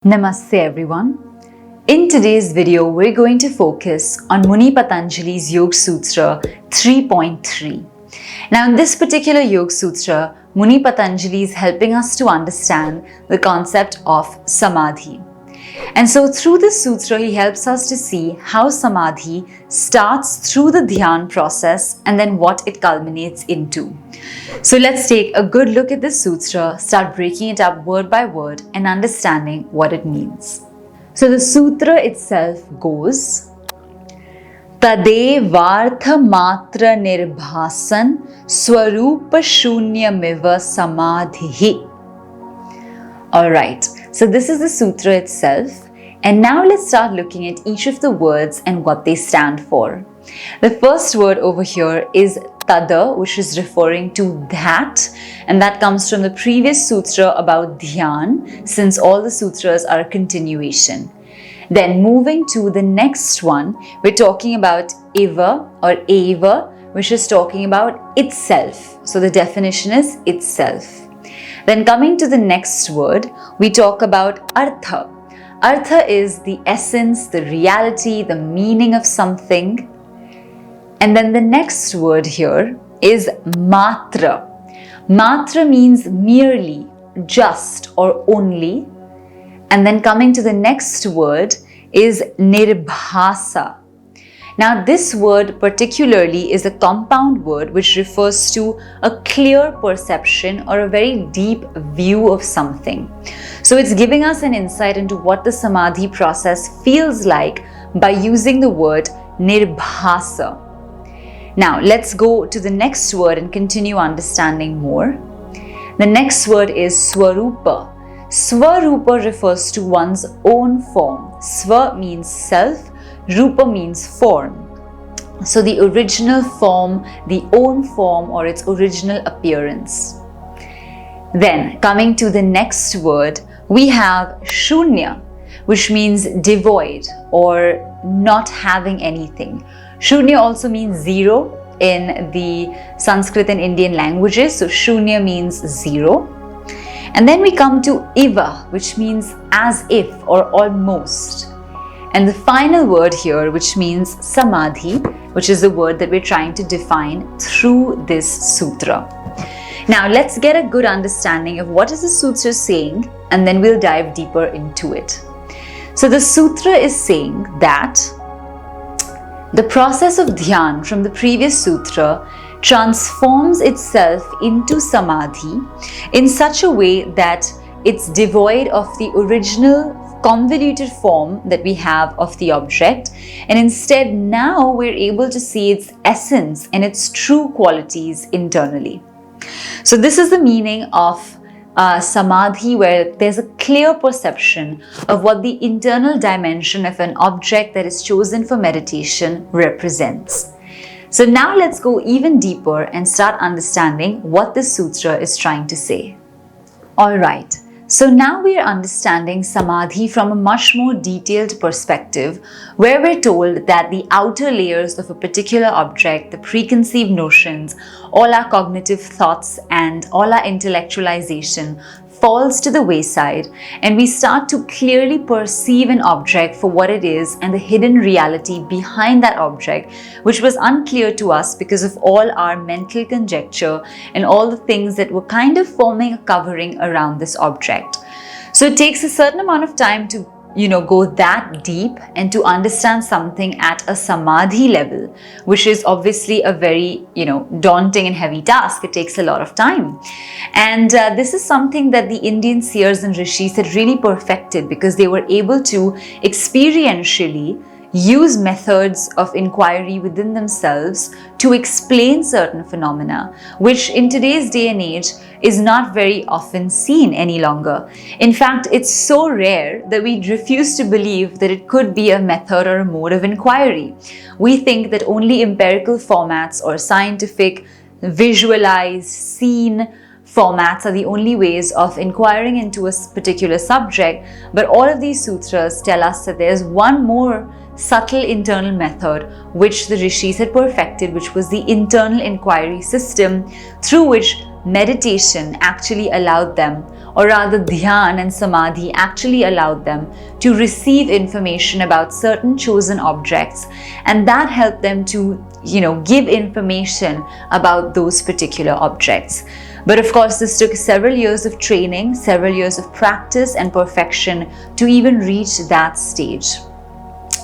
Namaste everyone. In today's video, we're going to focus on Muni Patanjali's Yoga Sutra 3.3. Now in this particular Yoga Sutra, Muni Patanjali is helping us to understand the concept of Samadhi. And so through this sutra, he helps us to see how Samadhi starts through the Dhyan process and then what it culminates into. So let's take a good look at this sutra, start breaking it up word by word and understanding what it means. So the sutra itself goes, Tadevartha matra nirbhasan swarupa shunyamiva samadhihi. Alright, so this is the sutra itself, and now let's start looking at each of the words and what they stand for. The first word over here is tada, which is referring to that, and that comes from the previous sutra about dhyan, since all the sutras are a continuation. Then moving to the next one, we're talking about eva or eva, which is talking about itself. So the definition is itself. Then coming to the next word, we talk about artha. Artha is the essence, the reality, the meaning of something. And then the next word here is matra. Matra means merely, just or only. And then coming to the next word is nirbhasa. Now this word particularly is a compound word which refers to a clear perception or a very deep view of something. So it's giving us an insight into what the Samadhi process feels like by using the word nirbhasa. Now let's go to the next word and continue understanding more. The next word is swarupa. Swarupa refers to one's own form. Swa means self. Rupa means form. So the original form, the own form or its original appearance. Then coming to the next word, we have shunya, which means devoid or not having anything. Shunya also means zero in the Sanskrit and Indian languages. So shunya means zero. And then we come to iva, which means as if or almost. And the final word here, which means samadhi, which is the word that we're trying to define through this sutra. Now let's get a good understanding of what is the sutra saying, and then we'll dive deeper into it. So the sutra is saying that the process of dhyan from the previous sutra transforms itself into samadhi in such a way that it's devoid of the original convoluted form that we have of the object, and instead now we're able to see its essence and its true qualities internally. So this is the meaning of samadhi, where there's a clear perception of what the internal dimension of an object that is chosen for meditation represents. So now let's go even deeper and start understanding what this sutra is trying to say. Alright. So now we are understanding Samadhi from a much more detailed perspective, where we're told that the outer layers of a particular object, the preconceived notions, all our cognitive thoughts and all our intellectualization falls to the wayside, and we start to clearly perceive an object for what it is and the hidden reality behind that object, which was unclear to us because of all our mental conjecture and all the things that were kind of forming a covering around this object. So it takes a certain amount of time to go that deep and to understand something at a samadhi level, which is obviously a very, daunting and heavy task. It takes a lot of time. And this is something that the Indian seers and rishis had really perfected, because they were able to experientially use methods of inquiry within themselves to explain certain phenomena, which in today's day and age is not very often seen any longer. In fact, it's so rare that we refuse to believe that it could be a method or a mode of inquiry. We think that only empirical formats or scientific, visualized, seen formats are the only ways of inquiring into a particular subject, but all of these sutras tell us that there's one more subtle internal method which the rishis had perfected, which was the internal inquiry system through which meditation actually allowed them, or rather dhyan and samadhi, actually allowed them to receive information about certain chosen objects, and that helped them to, give information about those particular objects. But of course, this took several years of training, several years of practice and perfection to even reach that stage.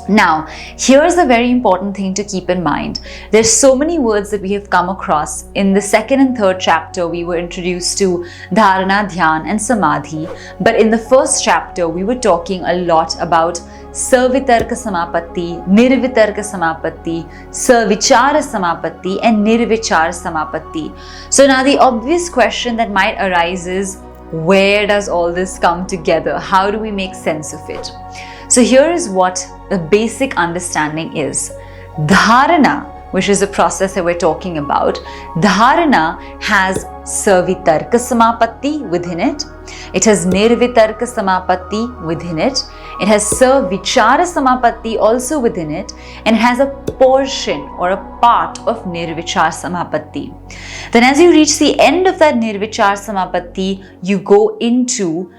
Now, here's a very important thing to keep in mind. There's so many words that we have come across. In the second and third chapter, we were introduced to dharana, dhyan, and samadhi. But in the first chapter, we were talking a lot about savitarka samapatti, nirvitarka samapatti, savichara samapatti, and nirvichara samapatti. So now the obvious question that might arise is, where does all this come together? How do we make sense of it? So here is what the basic understanding is. Dharana, which is the process that we're talking about, dharana has savitarka samapatti within it. It has nirvitarka samapatti within it. It has savichara samapatti also within it. And it has a portion or a part of nirvichara samapatti. Then as you reach the end of that nirvichara samapatti, you go into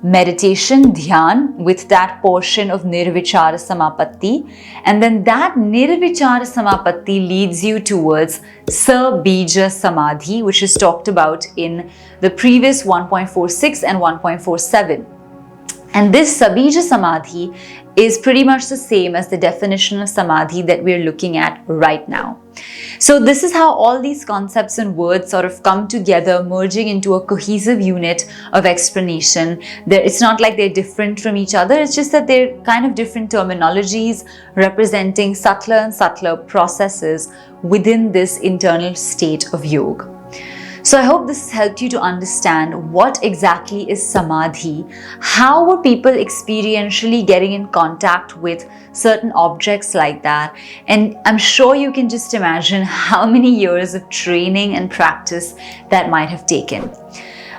meditation, dhyan, with that portion of nirvichara samapatti, and then that nirvichara samapatti leads you towards sabija samadhi, which is talked about in the previous 1.46 and 1.47. And this sabija samadhi is pretty much the same as the definition of samadhi that we're looking at right now. So this is how all these concepts and words sort of come together, merging into a cohesive unit of explanation. It's not like they're different from each other, it's just that they're kind of different terminologies representing subtler and subtler processes within this internal state of yoga. So I hope this has helped you to understand what exactly is samadhi, how were people experientially getting in contact with certain objects like that, and I'm sure you can just imagine how many years of training and practice that might have taken.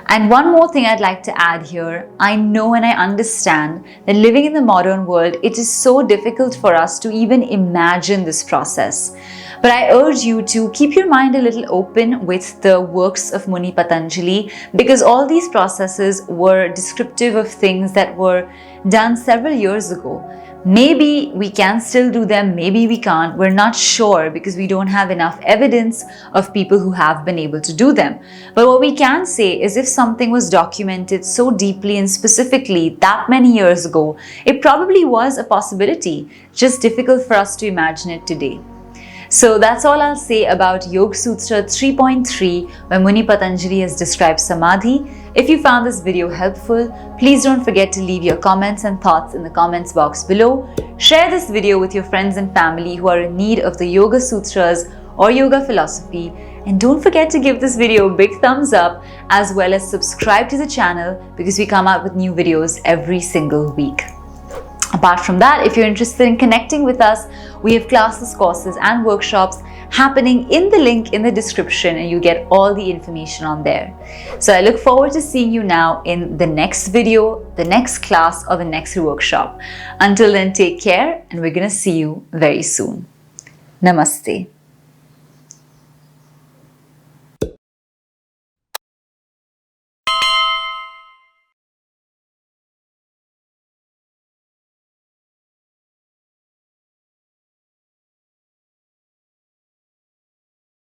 And one more thing I'd like to add here, I know and I understand that living in the modern world, it is so difficult for us to even imagine this process. But I urge you to keep your mind a little open with the works of Muni Patanjali, because all these processes were descriptive of things that were done several years ago. Maybe we can still do them, maybe we can't. We're not sure because we don't have enough evidence of people who have been able to do them. But what we can say is if something was documented so deeply and specifically that many years ago, it probably was a possibility, just difficult for us to imagine it today. So that's all I'll say about Yoga Sutra 3.3, where Muni Patanjali has described Samadhi. If you found this video helpful, please don't forget to leave your comments and thoughts in the comments box below. Share this video with your friends and family who are in need of the Yoga Sutras or yoga philosophy. And don't forget to give this video a big thumbs up, as well as subscribe to the channel, because we come out with new videos every single week. Apart from that, if you're interested in connecting with us, we have classes, courses, and workshops happening in the link in the description, and you get all the information on there. So I look forward to seeing you now in the next video, the next class, or the next workshop. Until then, take care, and we're going to see you very soon. Namaste.